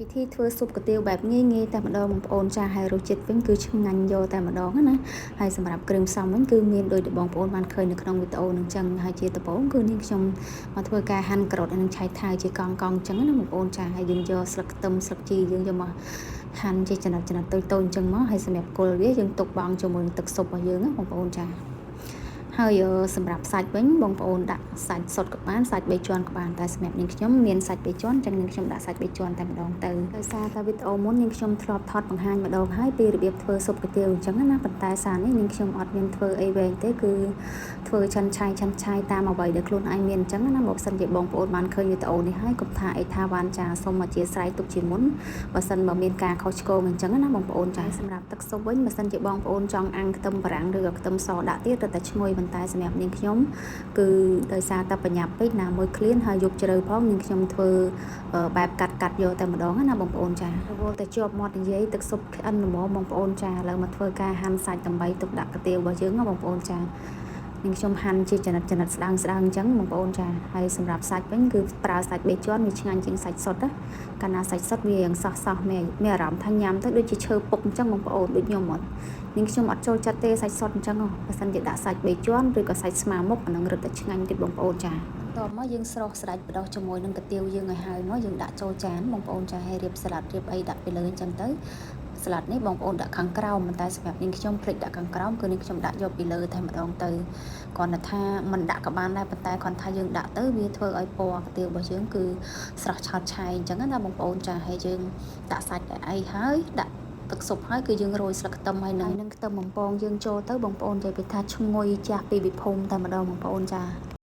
วิธีធ្វើស៊ុបគុយទាវបែបងាយៗតែម្ដងបងប្អូនចាហើយរសជាតិវិញគឺឆ្ងាញ់យកតែម្ដងណាហើយសម្រាប់គ្រឿងផ្សំវិញគឺមានដូចបងប្អូនបានឃើញនៅក្នុងវីដេអូនឹងចឹងហើយជាដំបូងគឺនាងខ្ញុំមកធ្វើការហាន់ការ៉ុតនិងឆៃថាវជាកង់ៗចឹងណាបងប្អូនចាហើយយើងយកស្លឹកខ្ទឹមស្លឹកជីយើងយកមកហាន់ជាចំណិតតូចៗចឹងមកហើយសម្រាប់គល់វាយើងទុកបង់ជាមួយនឹងទឹកស៊ុបរបស់យើងណាបងប្អូនចាហើយសម្រាប់សាច់វិញបងប្អូនដាក់សាច់សុទ្ធក៏បានសាច់3ជាន់ក៏បានតែសម្រាប់នាងខ្ញុំមានសាច់3ជាន់ចឹងនាងខ្ញុំដាក់សាច់3ជាន់តែម្ដងទៅដោយសារតែវីដេអូមុននាងខ្ញុំធ្លាប់ថតបង្ហាញម្ដងហើយពីរបៀបធ្វើស៊ុបគុយទាវអញ្ចឹងណាប៉ុន្តែសារនេះនាងខ្ញុំអត់មានធ្វើអីវែងទេគឺធ្វើឆាន់ឆាយតាមអ្វីដែលខ្លួនឯងមានអញ្ចឹងណាបើមិនសិនជាបងប្អូនបានឃើញវីដេអូនេះហើយកុំថាអីថាបានចាសូមអធិស្ឋានទុកជាមុនបើសិនបើមានការខុសឆ្គងអញ្ចឹងណាបងប្អូនចាសម្រាប់ទឹកស៊ុបវិញបើសិនជាបងប្អូនចង់អាំងខ្ទឹមបារាំងឬក៏ខ្ទឹមសដាក់ទៀតទៅតែឈ្ងុយប៉ុន្តែសម្រាប់នាងខ្ញុំគឺដោយសារតែបញ្ញាប់ពេកណាមួយឃ្លានហើយយកជ្រៅផងនាងខ្ញុំធ្វើបែបកាត់យកតែម្ដងណាបងប្អូនចារវល់តែជាប់មាត់និយាយទឹកស៊ុបឆ្អិនល្មមបងប្អូនចាឥឡូវមកធ្វើការហាន់សាច់ដើម្បីទុកដាក់គុយទាវរបស់យើងណាបងប្អូនចានាងខ្ញុំហាន់ជាចំណិតស្ដើងអញ្ចឹងបងប្អូនចាហើយសម្រាប់សាច់វិញគឺប្រើសាច់3ជាន់វាឆ្ងាញ់ជាងសាច់សុទ្ធណាកាលណាសាច់សុទ្ធវាយ៉ាងសោះមានអារម្មណ៍ថាញ៉ាំទៅដូចជាឈើពុកអញ្ចឹងបងប្អូនដូចខ្ញុំអត់នាងខ្ញុំអត់ចូលចិត្តទេសាច់សុទ្ធអញ្ចឹងបើសិនជាដាក់សាច់3ជាន់ឬក៏សាច់ស្មើមុខអានឹងរឹតតែឆ្ងាញ់ទៀតបងប្អូនចាបន្ទាប់មកយើងស្រោះស្រាច់បដោះជាមួយនឹងគុយទាវយើងឲ្យហើយមកយើងដាក់ចូលចានបងប្អូនចាហើយរៀបសាឡាត់រៀបអីដាក់ពីលើអញ្ចឹងទៅសាឡាត់នេះបងប្អូនដាក់ខាងក្រោមប៉ុន្តែសម្រាប់នាងខ្ញុំភ្លេចដាក់ខាងក្រោមគឺនាងខ្ញុំដាក់យកពីលើតែម្ដងទៅគាត់ថាមិនដាក់ក៏បានដែរប៉ុន្តែគាត់ថាយើងដាក់ទៅវាធ្វើឲ្យពណ៌គុយទាវរបស់យើងគឺស្រស់ឆើតឆាយអញ្ចឹងណាបងប្អូនចាហើយយើងដាក់សាច់តែអីហើយដាក់ទឹកស៊ុបហើយគឺយើងរោយស្លឹកខ្ទឹមហើយនឹងខ្ទឹមបំពងយើងចូលទៅបងប្អូននិយាយពីថាឈ្ងុយចាស់ពីវិភូមិតែម្ដងបងប្អូនចា